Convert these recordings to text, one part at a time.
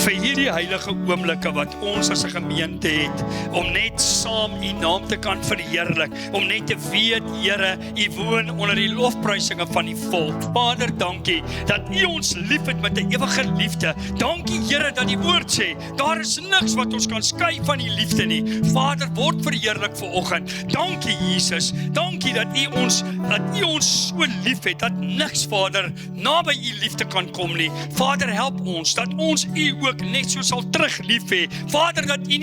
vir hierdie heilige oomblikke wat ons as 'n gemeente het, om net saam U naam te kan verheerlik, om net te weet, Here, U woon onder die lofprysinge van die volk. Vader, dankie dat U ons liefhet met 'n ewige liefde. Dankie, Here, dat die woord sê, daar is niks wat ons kan skei van die liefde nie. Vader, word verheerlik vanoggend. Dankie, Jesus. Dankie dat U ons so liefhet, dat niks, Vader, naby U liefde kan kom nie. Vader, help ons, dat ons U ook net so sal terug lief hê. Vader, dat U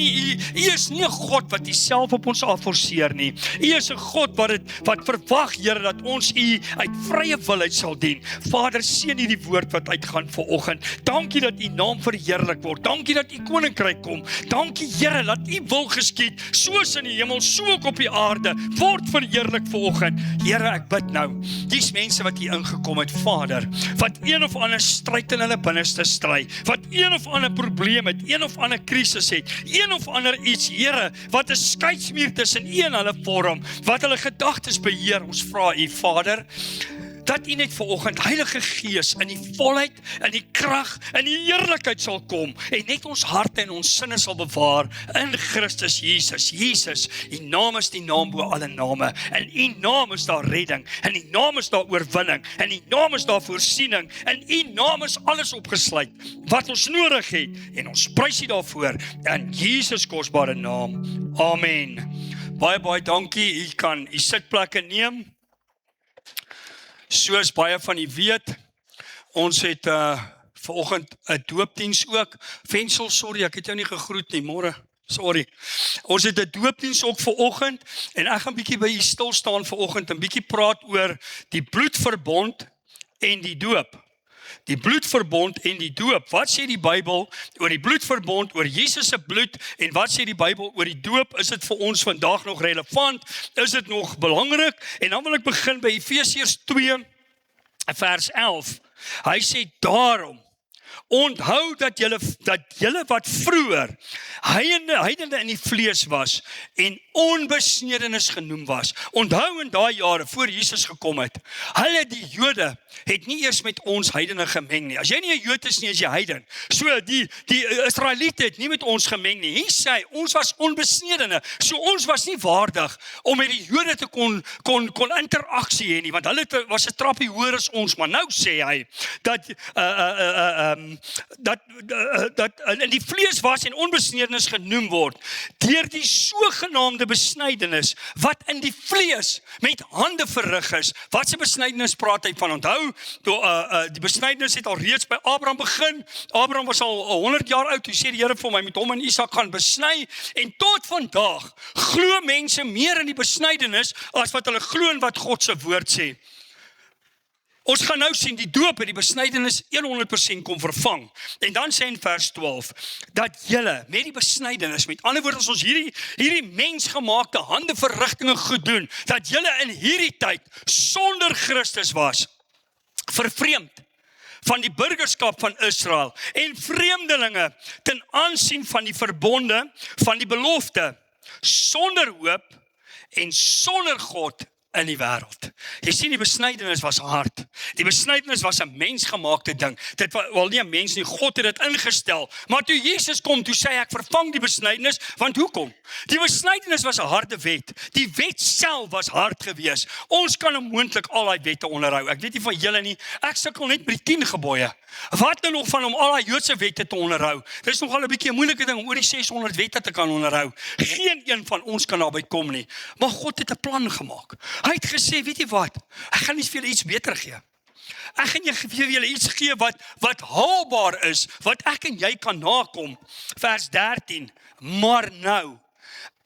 is nie 'n God wat U self op ons afforceer nie. U is 'n God wat verwag, Here, dat ons U uit vrye wil uit sal dien. Vader, seën hierdie woord wat uitgaan vanoggend. Dankie dat U naam verheerlik word. Dankie dat U koninkryk kom. Dankie, Here, dat U wil geskied, soos in die hemel, so ook op die aarde. Word verheerlik vanoggend. Here, ek bid nou, dis mense wat hier ingekom het, Vader, wat een of ander stryd in hulle binneste stry, wat een of ander probleem het, een of ander krisis het, een of ander iets, Here, wat 'n skeidsmuur tussen U en hulle vorm, wat hulle gedagtes beheer. Ons vra U, Vader, dat U net vanoggend, Heilige Gees, in die volheid, in die krag, in die heerlikheid sal kom, en net ons harte en ons sinne sal bewaar, in Christus Jesus. Jesus, U naam is die naam bo alle name, en U naam is daar redding, en U naam is daar oorwinning, en U naam is daar voorsiening, en U naam is alles opgesluit, wat ons nodig het, en ons prys U daarvoor, in Jesus kosbare naam. Amen. Baie dankie, U kan U sitplekke neem. Soos baie van u weet, ons het vanoggend 'n doopdiens ook. Vensel, sorry, ek het jou nie gegroet nie, môre. Sorry. Ons het 'n doopdiens ook vanoggend en ek gaan bietjie by u stil staan vanoggend en bietjie praat oor die bloedverbond en die doop. Die bloedverbond en die doop. Wat sê die Bybel oor die bloedverbond, oor Jesus se bloed, en wat sê die Bybel oor die doop? Is dit vir ons vandag nog relevant? Is dit nog belangrik? En dan wil ek begin by Efesiërs 2 vers 11. Hy sê daarom, onthou dat julle wat vroeër heidene in die vlees was en onbesnedenis genoem was. Onthou in daai jare voor Jesus gekom het, hulle die Jode het nie eers met ons heidene gemeng nie. As jy nie 'n Jood is nie, is jy heiden. So die Israeliete het nie met ons gemeng nie. Hy sê ons was onbesnedene. So ons was nie waardig om met die Jode te kon interaksie hê nie, want hulle was 'n trappie hoër as ons. Maar nou sê hy dat in die vlees was en onbesnedenis genoem word deur die sogenaamde besnydenis wat in die vlees met hande verrig is. Wat se besnydenis praat hy van? Onthou, die besnydenis het al reeds by Abraham begin. Abraham was al 100 jaar oud. Toe sê die Here vir my, met hom en Isak gaan besny, en tot vandag glo mense meer in die besnydenis as wat hulle glo in wat God se woord sê. Ons gaan nou sien, die doop en die besnydenis 100% kom vervang. En dan sê in vers 12, dat julle met die besnydenis, met ander woorde, as ons hierdie mensgemaakte handeverrigtinge goed doen, dat julle in hierdie tyd sonder Christus was, vervreemd van die burgerskap van Israel, en vreemdelinge ten aansien van die verbonde, van die belofte, sonder hoop en sonder God in die wêreld. Jy sien, die besnydenis was hard. Die besnydenis was 'n mensgemaakte ding. Dit was wel nie 'n mens nie, God het dit ingestel. Maar toe Jesus kom, toe sê hy, ek vervang die besnydenis, want hoekom? Die besnydenis was 'n harde wet. Die wet self was hard geweest. Ons kan onmoontlik al daai wette onderhou. Ek weet nie van julle nie, ek sukkel net met die 10 gebooie. Wat nou nog van om al daai Joodse wette te onderhou? Dit is nogal 'n bietjie 'n moeilike ding om oor die 600 wette te kan onderhou. Geen een van ons kan daarby kom nie. Maar God het 'n plan gemaak. Hy het gesê, weet jy wat? Ek gaan nie vir julle iets beter gee. Ek gaan vir julle iets gee wat haalbaar is, wat ek en jy kan nakom. Vers 13. Maar nou,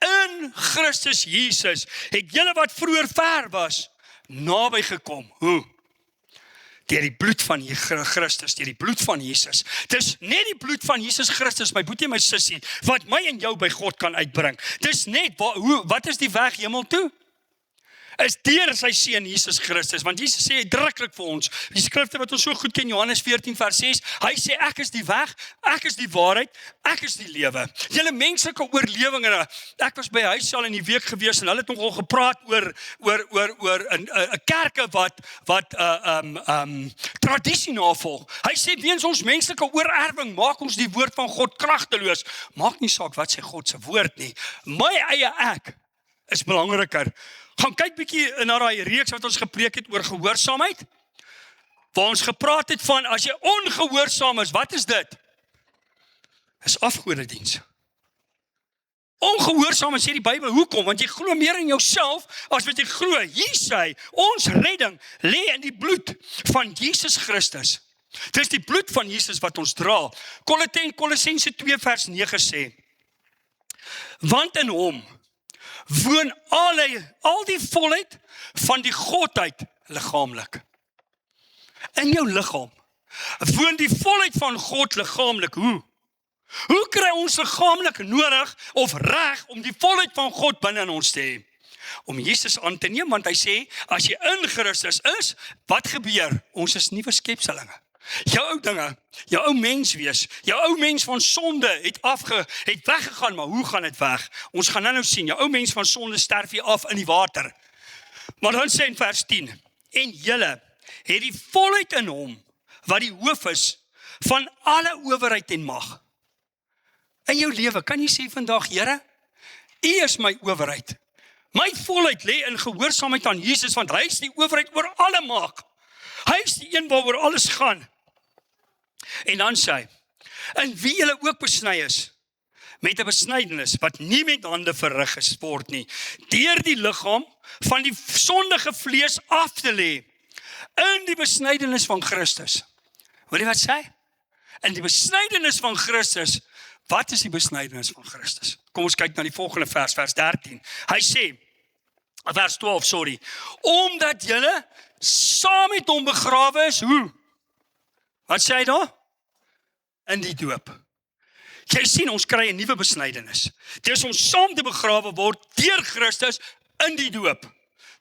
in Christus Jesus, het julle wat vroeër ver was, naby gekom. Hoe? Deur die bloed van Christus, deur die bloed van Jesus. Dis net die bloed van Jesus Christus, my boetie, my sussie, wat my en jou by God kan uitbring. Dis net, wat is die weg hemel toe? is deur sy seun Jesus Christus, want Jesus sê uitdruklik vir ons, die skrifte wat ons so goed ken, Johannes 14 vers 6, hy sê ek is die weg, ek is die waarheid, ek is die lewe. Julle menslike oorlewinge, ek was by huis al in die week gewees en hulle het nogal gepraat oor 'n kerke wat tradisie navolg. Hy sê weens ons menslike oorerwing maak ons die woord van God kragteloos. Maak nie saak wat sê God se woord nie. My eie ek is belangriker. Gaan kyk bietjie na daai reeks wat ons gepreek het oor gehoorsaamheid. Waar ons gepraat het van as jy ongehoorsaam is, wat is dit? Is afgodediens. Ongehoorsaam sê die Bybel, hoekom? Want jy glo meer in jouself as wat jy glo. Hier sê hy, ons redding lê in die bloed van Jesus Christus. Dit is die bloed van Jesus wat ons dra. Kolossense 2 vers 9 sê, want in hom woon al die volheid van die Godheid liggaamlik. In jou liggaam woon die volheid van God liggaamlik. Hoe kry ons liggaamlik nodig of reg om die volheid van God binne in ons te hê? Om Jesus aan te neem, want hy sê, as jy in Christus is, wat gebeur? Ons is nuwe skepselinge. Jou ou dinge, jou ou menswees, jou ou mens van sonde het weggegaan, maar hoe gaan dit weg? Ons gaan nou sien, jou ou mens van sonde sterf hier af in die water. Maar dan sê in vers 10, en julle het die volheid in hom, wat die hoof is, van alle owerheid en mag. In jou lewe, kan jy sê vandag, Here, U is my owerheid. My volheid lê in gehoorsaamheid aan Jesus, want hy is die owerheid oor alle mag. Hy is die een waaroor alles gaan. En dan sê hy, in wie julle ook besny is, met 'n besnydenis wat nie met hande verrig word nie, deur die liggaam van die sondige vlees af te lê, in die besnydenis van Christus. Hoor jy wat sê hy? In die besnydenis van Christus. Wat is die besnydenis van Christus? Kom ons kyk na die volgende vers 13. Hy sê, vers 12, sorry, omdat julle saam met hom begrawe is, hoe? Wat sê hy daar? In die doop. Jy sien, ons kry 'n nuwe besnydenis. Dis om saam te begrawe word deur Christus in die doop.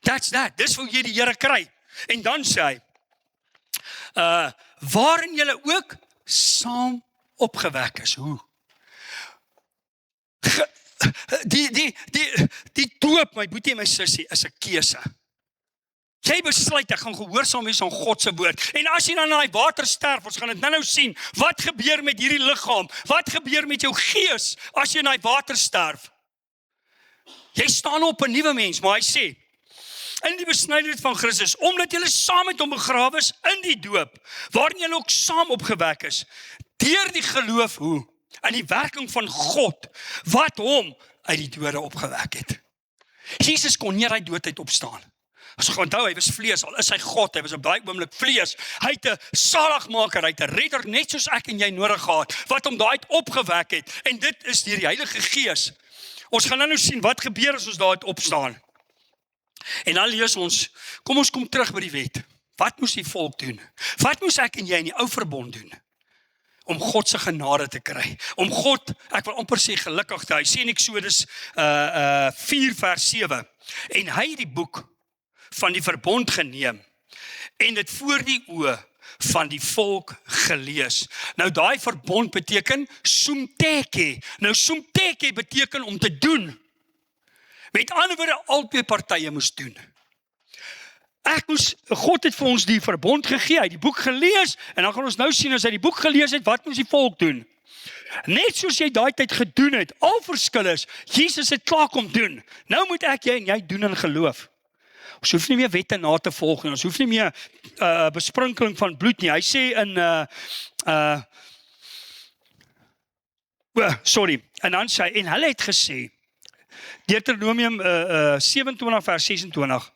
That's that. Dis hoe jy die Here kry. En dan sê hy, waarin julle ook saam opgewek is. Hoe? Die doop, my boetie en my sussie, is 'n keuse. Jy besluit, ek gaan gehoorsaam wees aan God se woord. En as jy dan in die water sterf, ons gaan dit nou sien, wat gebeur met hierdie liggaam? Wat gebeur met jou gees as jy in die water sterf? Jy staan op 'n nuwe mens, maar hy sê, in die besnydenis van Christus, omdat julle saam met hom begrawe is in die doop, waarin julle ook saam opgewek is, deur die geloof, hoe? In die werking van God, wat hom uit die dode opgewek het. Jesus kon nie uit dood uit opstaan. As jy onthou, hy was vlees, al is hy God, hy was op daai oomblik vlees. Hy het 'n saligmaker, hy het 'n redder, net soos ek en jy nodig gehad, wat hom daai opgewek het. En dit is deur die Heilige Gees. Ons gaan nou sien wat gebeur as ons daai opstaan. En dan lees ons, kom terug by die wet. Wat moes die volk doen? Wat moes ek en jy in die ou verbond doen? Om God se genade te kry. Om God, ek wil amper sê gelukkig te hy. Sê in Eksodus 4 vers 7. En hy het die boek van die verbond geneem en dit voor die oë van die volk gelees. Nou daai verbond beteken sumteke. Nou sumteke beteken om te doen. Met ander woorde, albei partye moes doen. God het vir ons die verbond gegee, hy het die boek gelees, en dan gaan ons nou sien, as hy die boek gelees het, wat moes die volk doen? Net soos jy daai tyd gedoen het, al verskil is, Jesus het klaar kom doen. Nou moet ek, jy en jy doen in geloof. Ons hoef nie meer wette na te volg nie, ons hoef nie meer besprinkeling van bloed nie. Hy sê in, en dan sê hy, en hulle het gesê, Deuteronomium 27 vers 26,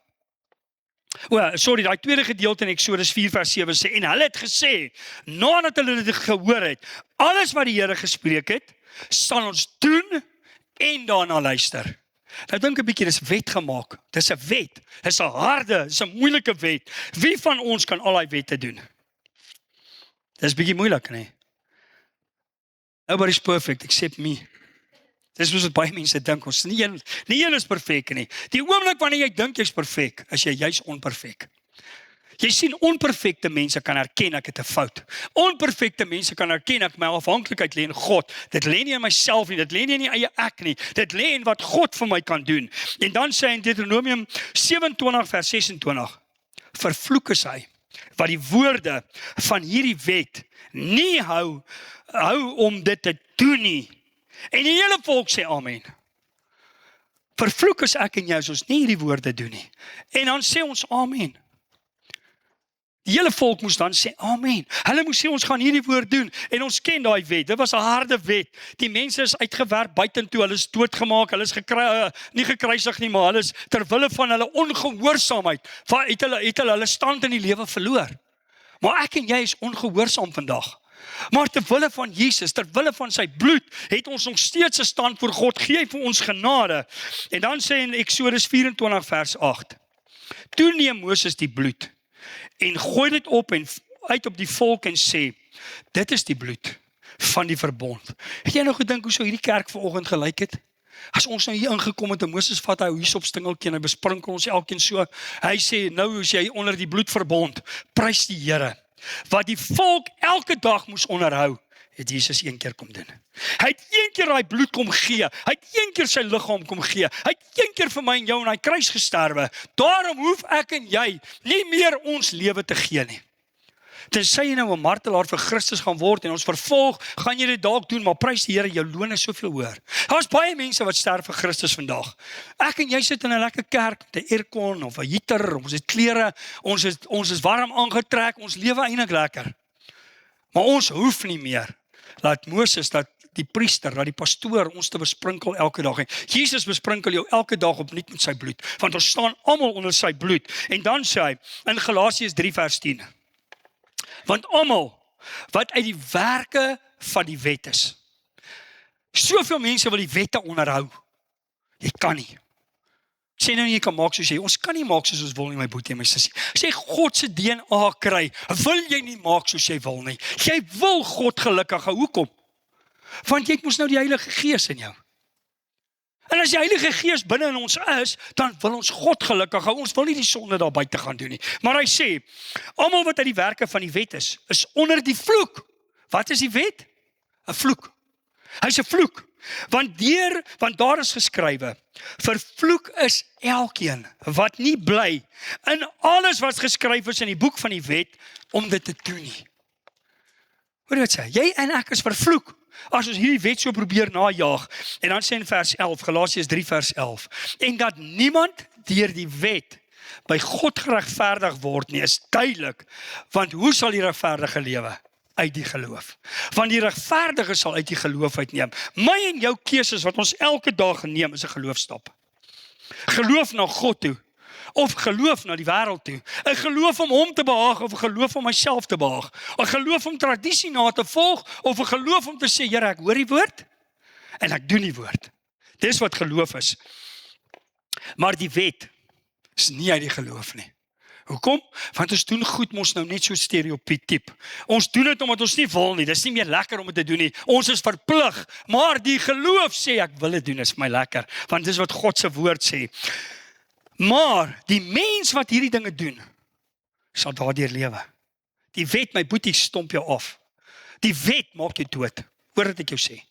daai tweede gedeelte in Eksodus 4 vers 7 sê, en hulle het gesê, nadat hulle dit gehoor het, alles wat die Here gespreek het, sal ons doen en daarna luister. Nou dink 'n bietjie, dis wet gemaak. Dis 'n wet. Dis 'n harde, dis 'n moeilike wet. Wie van ons kan al daai wette doen? Dis bietjie moeilik, nee. Nobody's perfect except me. Dis wat baie mense dink, ons nie een is perfek nie. Die oomblik wanneer jy dink jy's perfek, is jy juis onperfek. Jy sien, onperfekte mense kan erken ek het 'n fout. Onperfekte mense kan erken ek my afhanklikheid lê in God. Dit lê nie in myself nie, dit lê nie in die eie ek nie. Dit lê in wat God vir my kan doen. En dan sê hy in Deuteronomium 27 vers 26, vervloek is hy wat die woorde van hierdie wet nie hou om dit te doen nie. En die hele volk sê amen. Vervloek is ek en jy as ons nie hierdie woorde doen nie. En dan sê ons amen. Die hele volk moes dan sê amen. Hulle moes sê ons gaan hierdie woord doen. En ons ken daai wet. Dit was 'n harde wet. Die mense is uitgewerp buitentoe. Hulle is doodgemaak. Hulle is nie gekruisig nie, maar hulle is ter wille van hulle ongehoorsaamheid. Het hulle stand in die lewe verloor. Maar ek en jy is ongehoorsaam vandag. Maar ter wille van Jesus, ter wille van sy bloed, het ons nog steeds 'n stand voor God. Gee vir ons genade. En dan sê in Eksodus 24 vers 8. Toe neem Moses die bloed en gooi dit op en uit op die volk en sê, dit is die bloed van die verbond. Het jy nou gedink hoe so hierdie kerk vanoggend gelyk het? As ons nou hier ingekom het en Moses vat hy hierdie opstingeltjie en hy besprinkel ons elkeen so. Hy sê, nou is jy onder die bloedverbond. Prys die Here. Wat die volk elke dag moes onderhou, het Jesus een keer kom doen. Hy het een keer daai bloed kom gee. Hy het een keer sy liggaam kom gee. Hy het een keer vir my en jou aan die kruis gesterwe. Daarom hoef ek en jy nie meer ons lewe te gee nie. Tensy jy nou 'n martelaar vir Christus gaan word en ons vervolg, gaan jy dit dalk doen, maar prys die Here, jou loon is soveel hoër. Daar's baie mense wat sterf vir Christus vandag. Ek en jy sit in 'n lekker kerk met 'n aircon of 'n heater, ons het klere, ons is warm aangetrek, ons lewe eintlik lekker. Maar ons hoef nie meer. Laat Moses, dat die priester, dat die pastoor ons te besprinkel elke dag. En Jesus besprinkel jou elke dag opnuut met sy bloed, want ons staan almal onder sy bloed. En dan sê hy in Galasiërs 3 vers 10. Want almal wat uit die werke van die wet is. Soveel mense wil die wette onderhou. Jy kan nie. Sê nou nie jy kan maak soos jy. Ons kan nie maak soos ons wil nie, my boetie en my sussie. Sê God se DNA kry. Wil jy nie maak soos jy wil nie. Jy wil God gelukkig hou. Hoekom? Want jy mos nou die Heilige Gees in jou. En as die Heilige Gees binne in ons is, dan wil ons God gelukkig hou. Ons wil nie die sonde daar buite gaan doen nie. Maar hy sê, almal wat uit die werke van die wet is onder die vloek. Wat is die wet? 'n Vloek. Hy's 'n vloek. Want daar is geskrywe, vervloek is elkeen wat nie bly in alles wat geskryf is in die boek van die wet om dit te doen nie. Hoor wat sê? Jy en ek is vervloek as ons hierdie wet so probeer najaag. En dan sê in vers 11, Galasiërs 3 vers 11, en dat niemand deur die wet by God geregverdig word nie, is duidelik, want hoe sal die regverdige lewe? Uit die geloof. Want die regverdige sal uit die geloof uitneem. My en jou keuses wat ons elke dag neem is 'n geloofstap. Geloof na God toe, of geloof na die wêreld toe. 'n Geloof om hom te behaag, of 'n geloof om myself te behaag. 'n Geloof om tradisie na te volg, of 'n geloof om te sê, Here, ek hoor die woord, en ek doen die woord. Dis wat geloof is. Maar die wet is nie uit die geloof nie. Hoekom? Want ons doen goed mos nou net so stereotyp. Ons doen dit omdat ons nie wil nie. Dis nie meer lekker om dit te doen nie. Ons is verplig. Maar die geloof sê ek wil dit doen, is my lekker. Want dis wat God se woord sê. Maar die mens wat hierdie dinge doen, sal daardeur lewe. Die wet, my boetie, stomp jou af. Die wet maak jou dood. Hoor wat ek jou sê.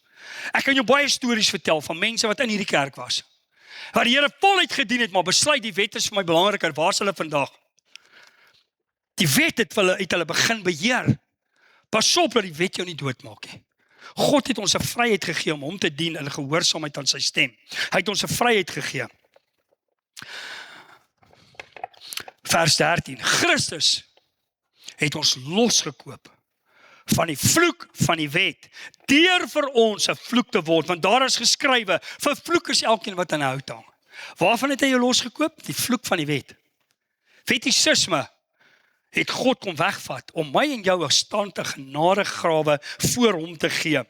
Ek kan jou baie stories vertel van mense wat in hierdie kerk was. Waar die Here voluit gedien het, maar besluit die wet is vir my belangriker. Waar is hulle vandag? Die wet het hulle begin beheer. Pas op dat die wet jou nie doodmaak nie. God het ons 'n vryheid gegee om hom te dien in gehoorsaamheid aan sy stem. Hy het ons 'n vryheid gegee. Vers 13. Christus het ons losgekoop van die vloek van die wet, deur vir ons 'n vloek te word, want daar is geskrywe, vervloek is elkeen wat aan 'n hout hang. Waarvan het hy jou losgekoop? Die vloek van die wet. Fetisisme het God kom wegvat om my en jou 'n stand, 'n genadegrawe voor hom te gee.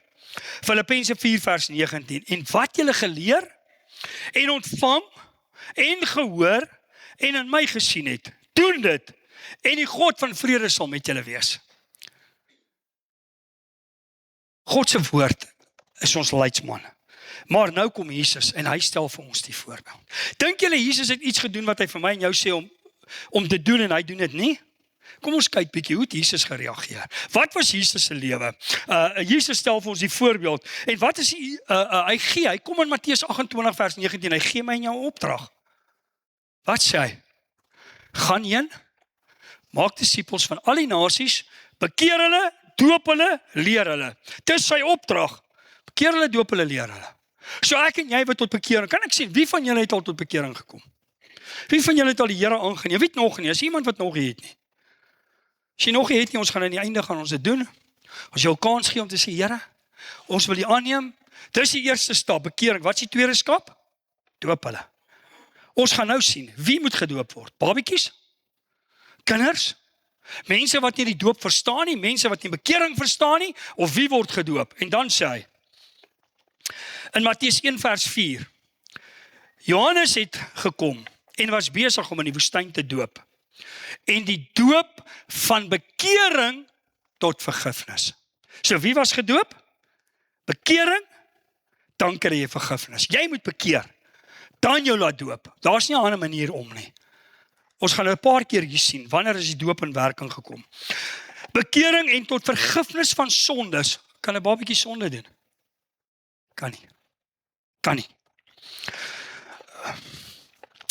Filippense 4 vers 19. En wat julle geleer en ontvang en gehoor en in my gesien het, doen dit en die God van vrede sal met julle wees. God se woord is ons leidsman. Maar nou kom Jesus en hy stel vir ons die voorbeeld. Dink julle Jesus het iets gedoen wat hy vir my en jou sê om te doen en hy doen dit nie? Kom ons kyk bietjie hoe het Jesus gereageer. Wat was Jesus se lewe? Jesus stel vir ons die voorbeeld. En wat is hy kom in Matteus 28 vers 19, hy gee my en jou 'n opdrag. Wat sê hy? Gaan heen, maak disippels van al die nasies, bekeer hulle, doop hulle, leer hulle. Dis sy opdrag. Bekeer hulle, doop hulle, leer hulle. So ek en jy wat tot bekering, kan ek sê, wie van julle het al tot bekering gekom? Wie van julle het al die Here aangeneem? Wie het nog nie? Is iemand wat nog nie het nie? As jy nog nie het nie, ons gaan aan die einde gaan ons dit doen. As jy 'n kans gee om te sê, Here, ons wil U aanneem. Dis die eerste stap, bekering. Wat is die tweede stap? Doop hulle. Ons gaan nou sien, wie moet gedoop word? Babietjies? Kinders? Mense wat nie die doop verstaan nie, mense wat nie bekering verstaan nie, of wie word gedoop? En dan sê hy, in Matteus 1 vers 4, Johannes het gekom en was besig om in die woestyn te doop. En die doop van bekering tot vergifnis. So wie was gedoop? Bekering, dan kry jy vergifnis. Jy moet bekeer, dan jou laat doop. Daar's nie 'n ander manier om nie. Ons gaan nou 'n paar keer hier sien, wanneer is die doop in werking gekom. Bekering en tot vergifnis van sondes. Kan 'n babatjie sonde doen? Kan nie. Kan nie.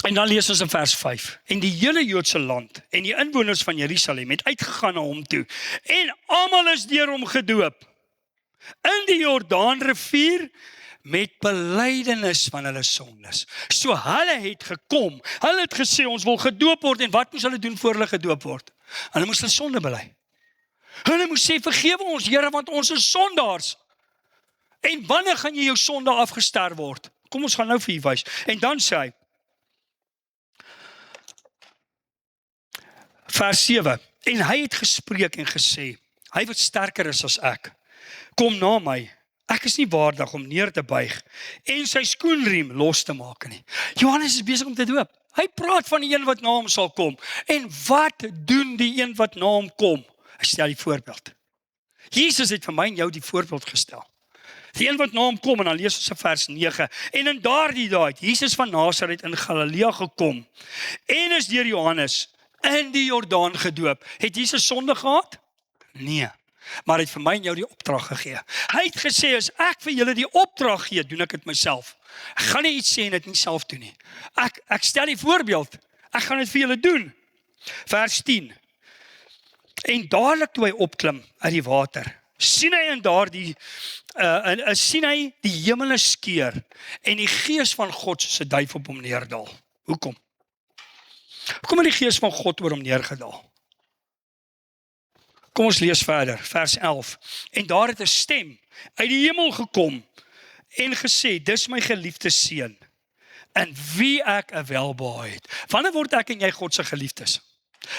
En dan lees ons in vers 5. En die hele Joodse land en die inwoners van Jerusalem het uitgegaan na hom toe. En almal is deur hom gedoop. In die Jordaanrivier met belydenis van hulle sondes. So hulle het gekom. Hulle het gesê ons wil gedoop word. En wat moes hulle doen voor hulle gedoop word? Hulle moes hulle sonde bely. Hulle moes sê vergewe ons Here want ons is sondaars. En wanneer gaan jy jou sonde afgester word? Kom ons gaan nou vir u wys. En dan sê hy vers 7, en hy het gespreek en gesê, hy wat sterker is as ek, kom na my, ek is nie waardig om neer te buig, en sy skoenriem los te maak nie. Johannes is besig om te doop, hy praat van die een wat na hom sal kom, en wat doen die een wat na hom kom? Hy stel die voorbeeld. Jesus het vir my en jou die voorbeeld gestel. Die een wat na hom kom, en dan lees ons in vers 9, en in daardie dae het Jesus van Nasaret in Galilea gekom, en is deur Johannes in die Jordaan gedoop. Het Jesus sonde gehad? Nee. Maar hy het vir my en jou die opdrag gegee. Hy het gesê, as ek vir julle die opdrag gee, doen ek dit myself. Ek gaan nie iets sê en dit nie self doen nie. Ek stel die voorbeeld. Ek gaan dit vir julle doen. Vers 10. En dadelik toe hy opklim uit die water, sien hy die hemele skeur en die gees van God soos 'n duif op hom neerdal. Hoekom? Hoekom het die gees van God oor hom neergedaal? Kom ons lees verder, vers 11. En daar het 'n stem uit die hemel gekom en gesê, dis my geliefde seun, in wie ek 'n welbehae het. Wanneer word ek en jy God se geliefdes?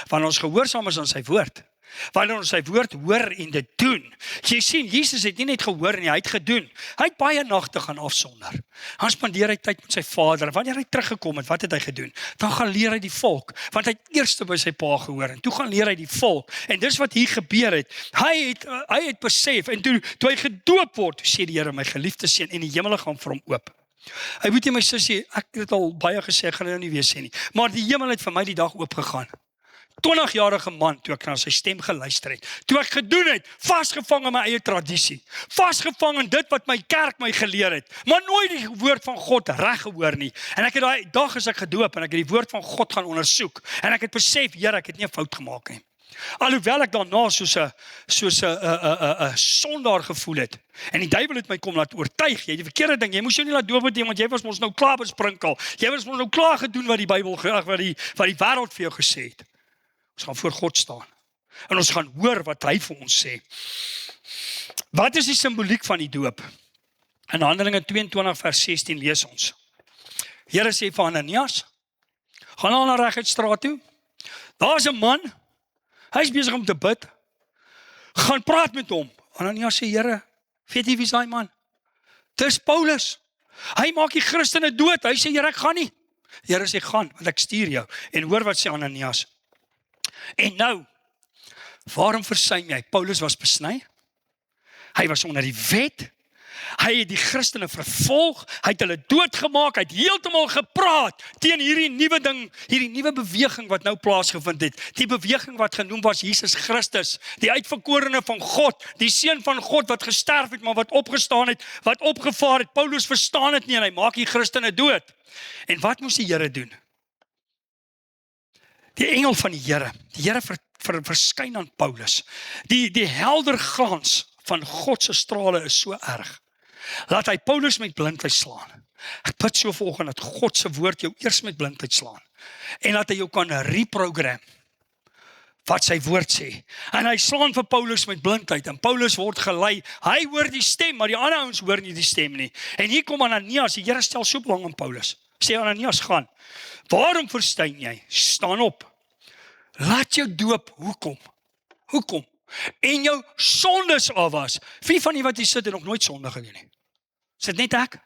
Wanneer ons gehoorsaam is aan sy woord. Wanneer ons sy woord hoor en dit doen. Jy sien, Jesus het nie net gehoor nie, hy het gedoen. Hy het baie nagte gaan afsonder. Dan spandeer hy tyd met sy vader. Wanneer hy teruggekom het, wat het hy gedoen? Dan gaan leer hy die volk, want hy het eers by sy pa gehoor en toe gaan leer hy die volk. En dis wat hier gebeur het. Hy het besef en toe hy gedoop word, sê die Here, my geliefde seun, en die hemele gaan vir hom oop. Hy weet jy my sussie, ek het dit al baie gesê, ek gaan dit nou nie weer sê nie. Maar die hemel het vir my die dag oop gegaan. 20-jarige man, toe ek na sy stem geluister het, toe ek gedoen het, vasgevang in my eie tradisie, vasgevang in dit wat my kerk my geleer het, maar nooit die woord van God reg gehoor nie. En ek het daai dag as ek gedoop en ek het die woord van God gaan ondersoek en ek het besef, Here, ek het nie 'n fout gemaak nie. Alhoewel ek daarna soos 'n sondaar gevoel het. En die duiwel het my kom laat oortuig, jy die verkeerde ding, jy moes jou nie laat doop word nie, want jy was ons nou klaar besprinkel. Jy was ons nou klaar gedoen wat die Bybel wat die wêreld vir jou gesê het. Ons gaan voor God staan. En ons gaan hoor wat hy vir ons sê. Wat is die simboliek van die doop? In Handelinge 22 vers 16 lees ons. Here sê vir Ananias, gaan al na Reguitstraat toe. Daar's 'n man, hy's besig om te bid. Gaan praat met hom. Ananias sê, Here, weet jy wie's daai man? Dis Paulus. Hy maak die Christene dood. Hy sê, Here, ek gaan nie. Here sê, gaan, want ek stuur jou. En hoor wat sê Ananias. En nou, waarom versuim jy? Paulus was besny. Hy was onder die wet. Hy het die Christene vervolg, hy het hulle doodgemaak, hy het heeltemal gepraat teen hierdie nuwe ding, hierdie nuwe beweging wat nou plaasgevind het. Die beweging wat genoem was Jesus Christus, die uitverkorene van God, die seun van God wat gesterf het, maar wat opgestaan het, wat opgevaar het. Paulus verstaan dit nie en hy maak die Christene dood. En wat moes die Here doen? Die engel van die Here verskyn aan Paulus. Die helder glans van God se strale is so erg. Laat hy Paulus met blindheid slaan. Ek bid so vanoggend dat God se woord jou eers met blindheid slaan. En dat hy jou kan reprogram wat sy woord sê. En hy slaan vir Paulus met blindheid. En Paulus word gelei. Hy hoor die stem, maar die ander ouens hoor nie die stem nie. En hier kom Ananias, die Here stel so belang aan Paulus. Sê Ananias, gaan. Waarom verstein jy? Staan op. Laat jou doop. Hoekom? En jou sondes afwas. Wie van die wat hier sit het nog nooit sonde gedoen nie? Is dit net ek?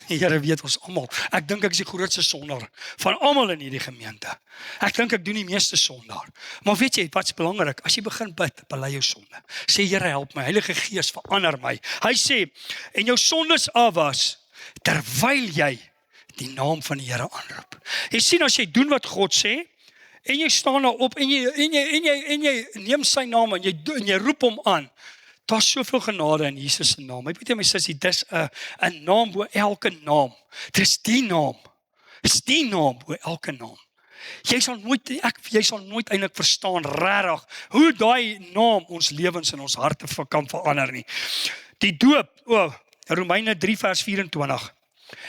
Die Here weet ons almal. Ek dink ek is die grootste sondaar van almal in hierdie gemeente. Ek dink ek doen die meeste sondaar. Maar weet jy wat's belangrik? As jy begin bid, bely jou sonde. Sê Here help my, Heilige Gees verander my. Hy sê, en jou sondes afwas terwyl jy die naam van die Here aanroep. Jy sien as jy doen wat God sê, en jy staan daar op en jy neem sy naam en jy roep hom aan. Daar's soveel genade in Jesus se naam. Ek weet jy my sussie, dis 'n naam bo elke naam. Dis die naam. Dis die naam bo elke naam. Jy sal nooit eintlik verstaan regtig hoe daai naam ons lewens en ons harte kan verander nie. Die doop, Romeine 3 vers 24.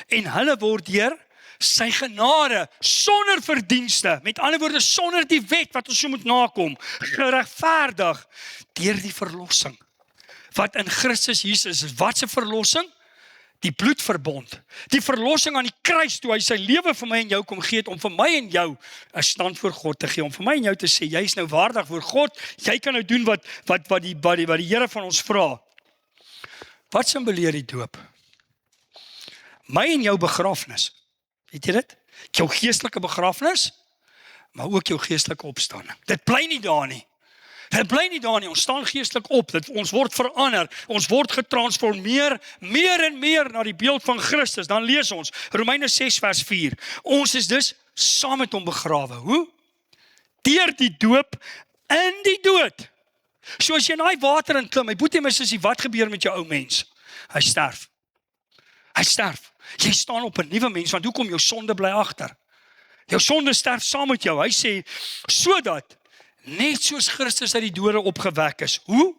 En hulle word deur sy genade, sonder verdienste, met ander woorde, sonder die wet wat ons so moet nakom, geregverdig deur die verlossing, wat in Christus Jesus is. Wat se verlossing? Die bloedverbond, die verlossing aan die kruis, toe hy sy lewe vir my en jou kom gee het, om vir my en jou 'n stand voor God te gee, om vir my en jou te sê, jy is nou waardig voor God, jy kan nou doen wat die Here van ons vra. Wat simboleer die doop? My en jou begrafnis. Weet jy dit? Jou geestelike begrafnis, maar ook jou geestelike opstanding. Dit bly nie daar nie. Ons staan geestelik op. Ons word verander. Ons word getransformeer meer en meer na die beeld van Christus. Dan lees ons Romeine 6 vers 4. Ons is dus saam met hom begrawe. Hoe? Deur die doop in die dood. So as jy in daai water in klim, my boetie, my sussie, wat gebeur met jou ou mens? Hy sterf. Jy staan op 'n nuwe mens, want hoekom? Jou sonde bly agter. Jou sonde sterf saam met jou. Hy sê, sodat, net soos Christus uit die dode opgewek is. Hoe?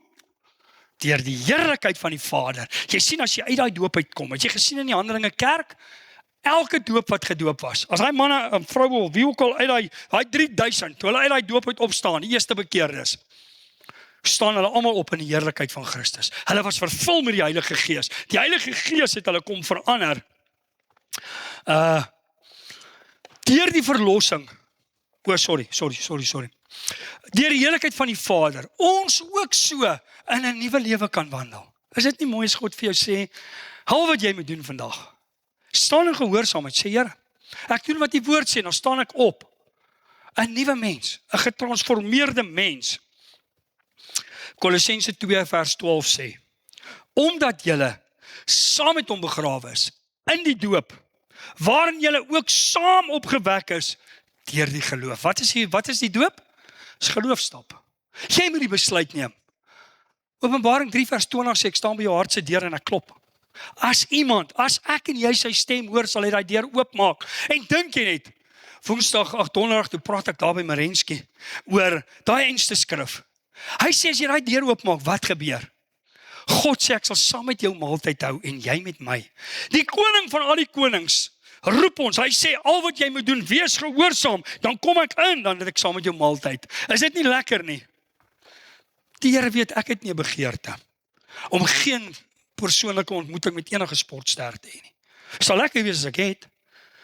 Deur die heerlikheid van die Vader. Jy sien, as jy uit daai doop uitkom, het jy gesien in die Handelinge kerk, elke doop wat gedoop was, as daai manne en vroue, wie ook al uit daai 3000, toe hulle uit daai doop uit opstaan, die eerste bekeerdes, staan hulle almal op in die heerlikheid van Christus. Hulle was vervul met die Heilige Gees. Die Heilige Gees het hulle kom verander. Deur die verlossing. Sorry. Deur die heerlikheid van die Vader, ons ook so in 'n nuwe lewe kan wandel. Is dit nie mooi as God vir jou sê, hou wat jy moet doen vandag. Staan in gehoorsaamheid, sê Here, ek doen wat die woord sê, dan staan ek op. 'n nuwe mens, 'n getransformeerde mens. Kolossense 2 vers 12 sê, omdat julle saam met hom begrawe is, in die doop, waarin julle ook saam opgewek is, deur die geloof. Wat is die doop? Dis geloofstap. Jy moet die besluit neem. Openbaring 3 vers 20 sê, ek staan by jou hart se deur en ek klop. As ek en jy sy stem hoor, sal hy daai deur oopmaak. En dink jy net, donderdag, toe praat ek daar by Marenski, oor daai einste skrif. Hy sê, as jy daai deur oopmaak, wat gebeur? God sê, ek sal saam met jou maaltyd hou en jy met my. Die koning van al die konings roep ons. Hy sê, al wat jy moet doen, wees gehoorsaam. Dan kom ek in, dan het ek saam met jou maaltyd. Is dit nie lekker nie? Die Here weet, ek het nie 'n begeerte om geen persoonlike ontmoeting met enige sportster te hê nie. Sal lekker wees as ek het.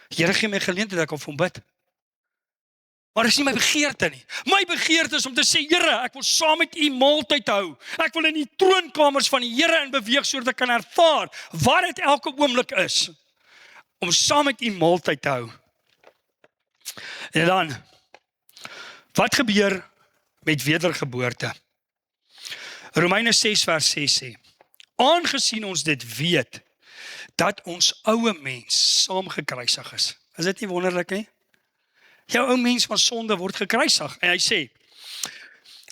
Die Here gee my geleentheid dat ek op hom bid. Maar dit is nie my begeerte nie. My begeerte is om te sê, Here, ek wil saam met U maaltyd hou. Ek wil in die troonkamers van die Here in beweeg, sodat ek kan ervaar wat dit elke oomblik is, om saam met U maaltyd te hou. En dan, wat gebeur met wedergeboorte? Romeine 6 vers 6 sê, Aangesien ons dit weet, dat ons ouë mens saam gekruisig is. Is dit nie wonderlik nie? Jou ou mens van sonde word gekruisig. En hy sê,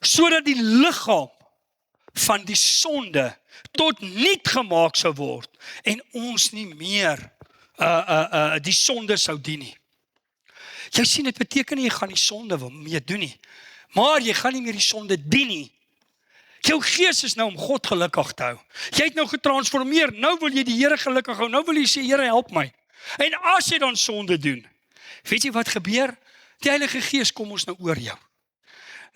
sodat die liggaam van die sonde tot niet gemaak sou word en ons nie meer die sonde sou dien nie. Jy sien, dit beteken nie jy gaan die sonde mee doen nie, maar jy gaan nie meer die sonde dien nie. Jou gees is nou om God gelukkig te hou. Jy het nou getransformeer, nou wil jy die Here gelukkig hou, nou wil jy sê, Here help my. En as jy dan sonde doen, weet jy wat gebeur? Die Heilige Gees kom ons nou oor jou.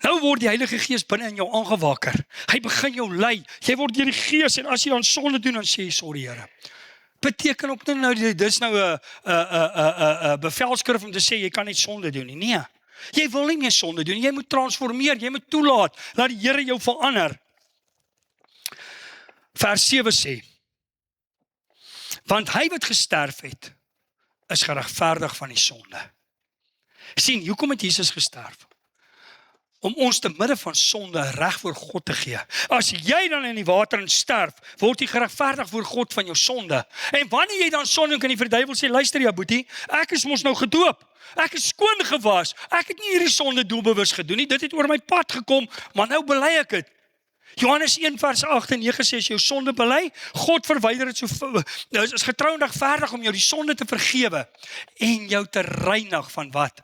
Nou word die Heilige Gees binne in jou aangewakker. Hy begin jou lei. Jy word deur die Gees en as jy dan sonde doen, dan sê jy sorry Here. Beteken ook nou dis nou 'n bevelskrif om te sê jy kan nie sonde doen nie. Nee. Jy wil nie meer sonde doen. Jy moet transformeer, jy moet toelaat dat die Here jou verander. Vers 7 sê: want hy wat gesterf het, is geregverdig van die sonde. Sien, hoekom het Jesus gesterf? Om ons te midde van sonde reg voor God te gee. As jy dan in die water in sterf, word jy geregverdig voor God van jou sonde. En wanneer jy dan sonde kan die verduiwel sê, luister jy boetie, ek is mos nou gedoop. Ek is skoon gewas. Ek het nie hierdie sonde doelbewus gedoen nie. Dit het oor my pad gekom, maar nou bely ek dit. Johannes 1 vers 8 en 9 sê, as jou sonde bely, God verwyder dit is getrou en regverdig om jou die sonde te vergewe en jou te reinig van wat?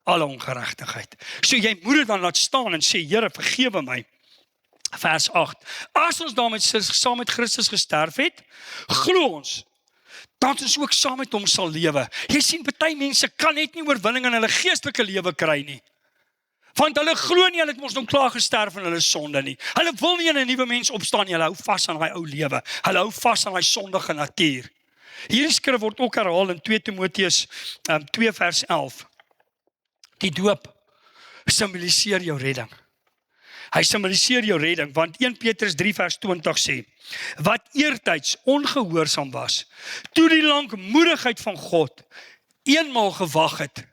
Alle ongeregtigheid. So jy moet dit dan laat staan en sê, Here, vergewe my. Vers 8. As ons daarmee saam met Christus gesterf het, glo ons dat ons ook saam met hom sal lewe. Jy sien, party mense kan net nie oorwinning in hulle geestelike lewe kry nie. Want hulle glo nie, hulle het mos nou klaar gesterf in hulle sonde nie. Hulle wil nie in 'n nuwe mens opstaan nie, hulle hou vas aan daai ou lewe. Hulle hou vas aan daai sondige natuur. Hierdie skrif word ook herhaal in 2 Timoteus 2 vers 11. Die doop simboliseer jou redding. Hy simboliseer jou redding, want 1 Petrus 3 vers 20 sê, wat eertyds ongehoorsaam was, toe die lankmoedigheid van God eenmaal gewag het,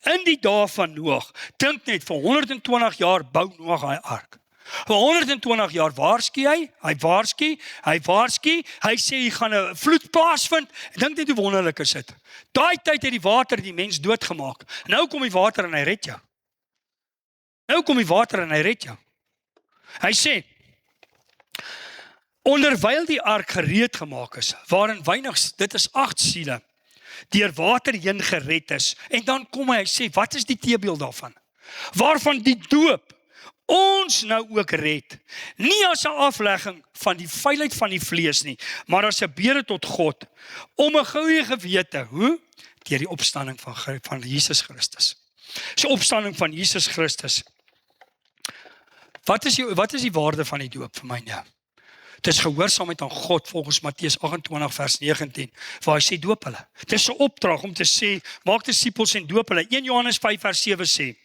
in die dae van Noag, dink net, vir 120 jaar bou Noag hy ark. Vir 120 jaar waarsku hy sê, hy gaan 'n vloed plaasvind, dink net hoe wonderlik is dit. Daai tyd het die water die mens doodgemaak, nou kom die water en hy red jou. Hy sê, onderwyl die ark gereed gemaak is, waarin weinig, dit is 8 siele, deur water heen gered is, en dan kom hy sê, wat is die teebeeld daarvan? Waarvan die doop ons nou ook red, nie as 'n aflegging van die vuilheid van die vlees nie, maar as 'n bede tot God, om 'n goeie gewete, hoe? Deur die opstanding van Jesus Christus. So opstanding van Jesus Christus. Wat is die waarde van die doop vir my nou? Dit is gehoorsaamheid aan God volgens Matteus 28 vers 19, waar hy sê doop hulle. Dit is 'n opdrag om te sê, maak disippels en doop hulle. 1 Johannes 5 vers 7 sê,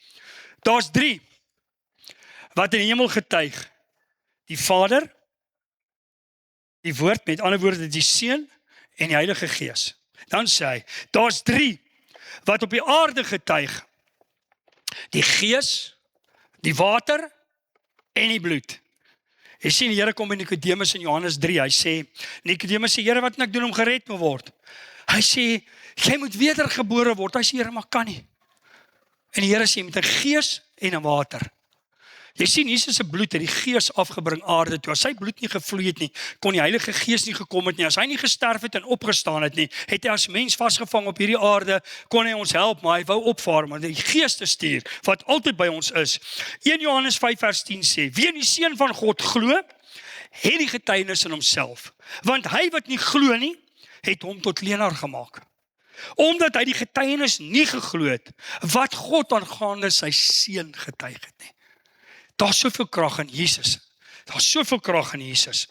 daar's 3 wat in die hemel getuig. Die Vader, die Woord, met ander woorde die Seun en die Heilige Gees. Dan sê hy, daar's 3 wat op die aarde getuig. Die Gees, die water en die bloed. Jy sien, die Here kom by Nikodemus in Johannes 3, hy sê, Nikodemus sê, Here, wat moet ek doen om gered te word? Hy sê, jy moet wedergebore word. Hy sê, Here, maar kan nie. En die Here sê, met 'n gees en 'n water. Jy sien, Jesus se bloed het die Gees afgebring aarde toe. As sy bloed nie gevloei het nie, kon die Heilige Gees nie gekom het nie. As hy nie gesterf het en opgestaan het nie, het hy as mens vasgevang op hierdie aarde, kon hy ons help, maar hy wou opvaar, maar die Gees te stuur, wat altyd by ons is. 1 Johannes 5 vers 10 sê, wie in die Seun van God glo, het die getuienis in homself. Want hy wat nie glo nie, het hom tot leenaar gemaak. Omdat hy die getuienis nie geglo het, wat God aangaande sy Seun getuig het nie. Daar's soveel krag in Jesus.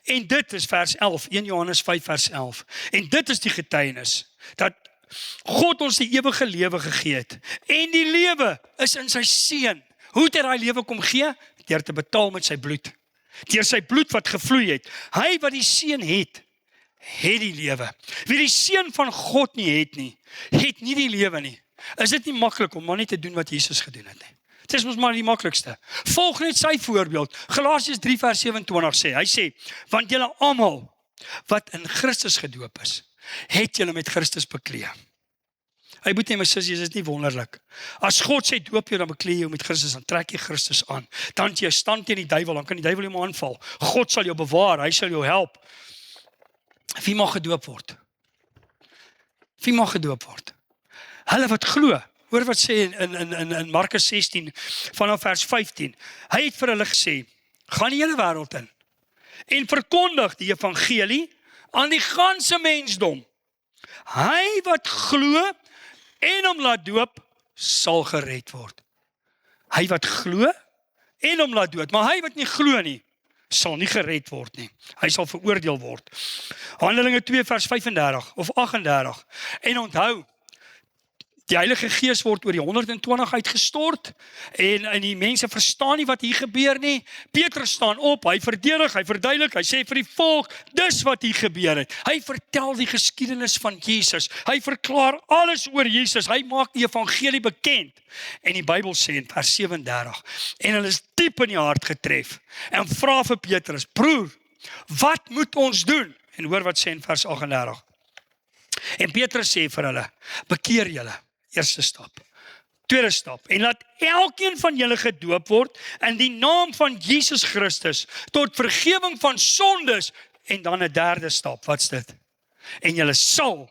En dit is vers 11, 1 Johannes 5 vers 11. En dit is die getuienis, dat God ons die ewige lewe gegee het. En die lewe is in sy Seun. Hoe het hy daai lewe kom gee? Deur te betaal met sy bloed. Deur sy bloed wat gevloei het. Hy wat die Seun het die lewe. Wie die Seun van God nie het nie die lewe nie. Is dit nie maklik om maar net te doen wat Jesus gedoen het nie? Dit is mos maar die maklikste. Volg net sy voorbeeld. Galasiërs 3 vers 27 sê, hy sê, want julle almal wat in Christus gedoop is, het julle met Christus beklee. Hy moet nie my sussie, is dit nie wonderlik. As God sê doop jou, dan beklee jy jou met Christus, dan trek jy Christus aan. Dan het jy 'n stand teen die duiwel, dan kan die duiwel jou maar aanval. God sal jou bewaar, hy sal jou help. Wie mag gedoop word? Wie mag gedoop word? Hulle wat glo. Hoor wat sê in Markus 16 vanaf vers 15. Hy het vir hulle gesê, gaan die hele wêreld in en verkondig die evangelie aan die ganse mensdom. Hy wat glo en hom laat doop, sal gered word. Hy wat glo en hom laat doop, maar hy wat nie glo nie, sal nie gered word nie. Hy sal veroordeel word. Handelinge 2 vers 35 of 38. En onthou, die Heilige Gees word oor die 120 uitgestort en die mense verstaan nie wat hier gebeur nie. Petrus staan op, hy verdedig, hy verduidelik, hy sê vir die volk, dis wat hier gebeur het. Hy vertel die geskiedenis van Jesus. Hy verklaar alles oor Jesus. Hy maak die evangelie bekend. En die Bybel sê in vers 37, en hulle is diep in die hart getref en vra vir Petrus, broer, wat moet ons doen? En hoor wat sê in vers 38. En Petrus sê vir hulle, bekeer julle. Eerste stap. Tweede stap. En laat elkeen van julle gedoop word in die naam van Jesus Christus tot vergewing van sondes. En dan 'n derde stap. Wat's dit? En julle sal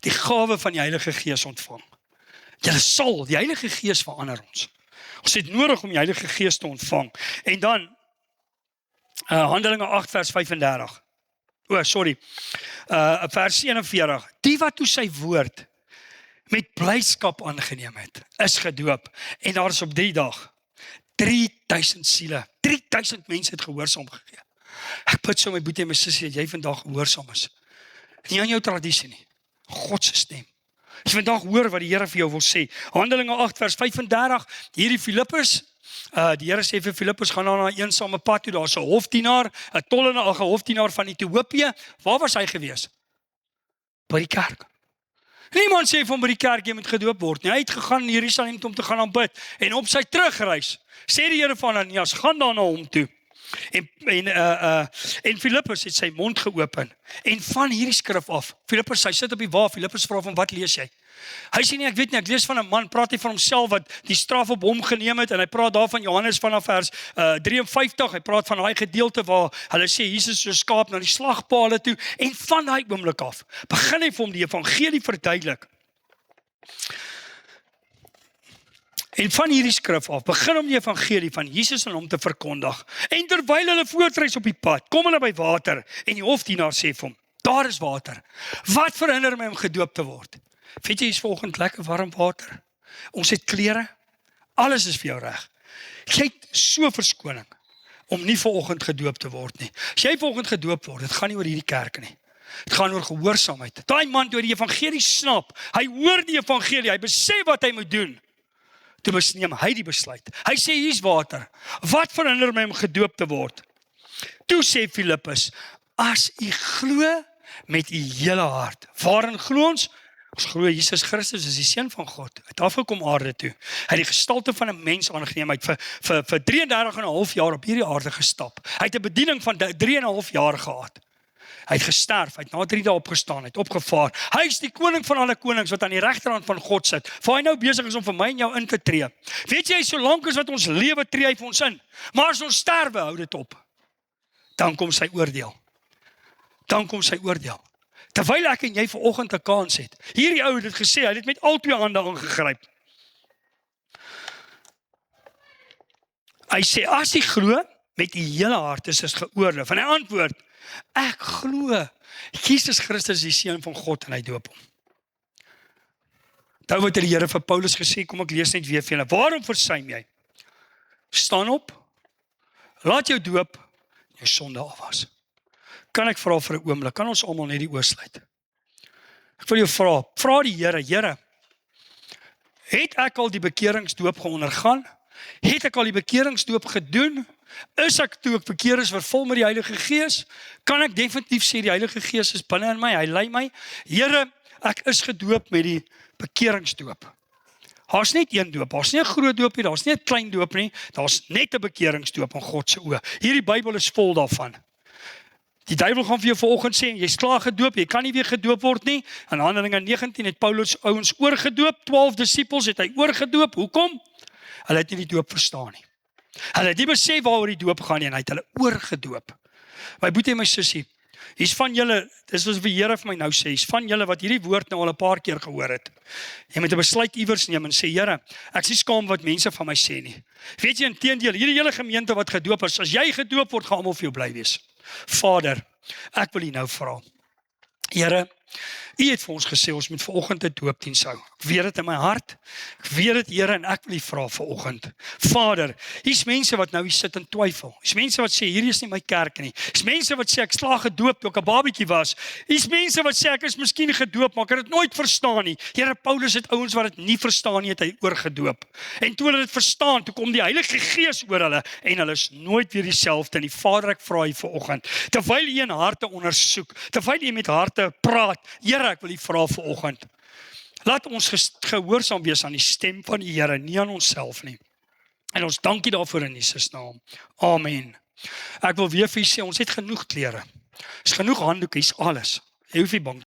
die gawe van die Heilige Gees ontvang. Julle sal, die Heilige Gees verander ons. Ons het nodig om die Heilige Gees te ontvang. En dan Handelinge 8 vers 35. Vers 41. Die wat toe sy woord met blydskap aangeneem het, is gedoop. En daar is op 3 dag 3000 siele, 3000 mense het gehoorsaam gegee. Ek bid so my boetie en my sussie, dat jy vandag gehoorsaam is. Nie aan jou tradisie nie, God se stem. As jy vandag hoor wat die Here vir jou wil sê. Handelinge 8 vers 35, hierdie Filippus, die Here sê vir Filippus, gaan na 'n eensame pad toe, daar's 'n hofdienaar, 'n tollenaar, 'n hofdienaar van Ethiopië. Waar was hy gewees? By die kerk. Niemand sê van by die kerk jy moet gedoop word nie. Hy het gegaan in Jerusalem om te gaan aanbid. En op sy terugreis, sê die Here van Ananias, gaan dan na hom toe. En Filippus het sy mond geopen. En van hierdie skrif af, Filippus, hy sit op die wa, Filippus vra van, wat lees jy? Hy sê nie, ek weet nie, ek lees van 'n man, praat hy van homself wat die straf op hom geneem het, en hy praat daar van Johannes vanaf vers 53, hy praat van daai gedeelte waar hulle sê, Jesus so skaap na die slagpale toe, en van daai oomblik af, begin hy vir hom die evangelie verduidelik. En van hierdie skrif af, begin hom die evangelie van Jesus en hom te verkondig. En terwyl hulle voortreis op die pad, kom hulle by water, en die hofdienaar sê vir hom, daar is water. Wat verhinder my om gedoop te word? Weet jy, is volgend lekker warm water. Ons het klere, alles is vir jou reg. Jy het so verskoning om nie vanoggend gedoop te word nie. As jy vanoggend gedoop word, dit gaan nie oor hierdie kerk nie. Dit gaan oor gehoorsaamheid. Daai man toe die evangelie snap, hy hoor die evangelie, hy besef wat hy moet doen. Toe neem hy die besluit. Hy sê, hier's water. Wat verhinder my om gedoop te word? Toe sê Filippus, as u glo met u hele hart. Waarin glo ons? Ons glo Jesus Christus is die Seun van God. Hy het afgekom aarde toe. Hy het die gestalte van 'n mens aangeneem. Hy het vir 33,5 jaar op hierdie aarde gestap. Hy het 'n bediening van 3,5 jaar gehad. Hy het gesterf, hy het na 3 dae opgestaan, hy het opgevaar. Hy is die koning van alle konings wat aan die regterhand van God sit. Waar hy nou besig is om vir my en jou in te tree. Weet jy, solank as wat ons lewe tree hy vir ons in. Maar as ons sterwe, hou dit op. Dan kom sy oordeel. Dan kom sy oordeel. Terwyl ek en jy vanoggend 'n kans het. Hierdie ou het dit gesê, hy het dit met al 2 hande aangegryp. Hy sê, as jy glo, met die hele hart is geoorloof. En hy antwoord, ek glo, Jesus Christus is die Seun van God en hy doop hom. Daar het die Here vir Paulus gesê, kom ek lees net weer vir julle. Waarom versuim jy? Staan op, laat jou doop, jou sonde afwas. Kan ek vra vir 'n oomblik, kan ons almal net die oë sluit? Ek wil jou vra die Here, het ek al die bekeringsdoop geondergaan? Het ek al die bekeringsdoop gedoen? Is ek toe ek bekeer is vervul met die Heilige Gees? Kan ek definitief sê die Heilige Gees is binne in my, hy lei my? Here, ek is gedoop met die bekeringsdoop. Daar's net een doop, daar's nie 'n groot doop nie, daar's nie 'n klein doop nie, daar's net 'n bekeringsdoop in God se oë. Hierdie Bybel is vol daarvan. Die duiwel gaan vir jou vanoggend sê, jy's klaar gedoop, jy kan nie weer gedoop word nie. In Handelinge 19 het Paulus ouens oorgedoop, 12 disippels het hy oorgedoop. Hoekom? Hulle het nie die doop verstaan nie. Hulle het nie besef waaroor die doop gaan nie en hy het hulle oorgedoop. My boetie en my sussie, hier's van julle, dis wat die Here vir my nou sê, hier's van julle wat hierdie woord nou al 'n paar keer gehoor het. Jy moet 'n besluit iewers neem en sê, Here, ek is nie skaam wat mense van my sê nie. Weet jy, inteendeel, hierdie hele gemeente wat gedoop is, as jy gedoop word, gaan almal vir jou bly wees. Vader, ek wil U nou vra. Here, U het vir ons gesê, ons moet vanoggend 'n doopdiens hou. Ek weet dit in my hart. Ek weet dit, Here, en ek wil U vra vanoggend. Vader, hier's mense wat nou hier sit in twyfel. Hier's mense wat sê, hierdie is nie my kerk nie. Hier's mense wat sê, ek slaag gedoop toe ek 'n babatjie was. Hier's mense wat sê, ek is miskien gedoop, maar ek het dit nooit verstaan nie. Here, Paulus het ouens wat dit nie verstaan nie, het hy oorgedoop. En toe hulle dit verstaan, toe kom die Heilige Gees oor hulle, en hulle is nooit weer dieselfde nie. Vader, ek vra U vanoggend, terwyl U in harte ondersoek, terwyl U met harte praat, Here, ek wil U vra vanoggend, laat ons gehoorsaam wees aan die stem van die Here, nie aan onsself nie. En ons dankie daarvoor in Jesus naam. Amen. Ek wil weer vir U sê, ons het genoeg klere. Is genoeg handdoeke, is alles. Jy hoef nie bang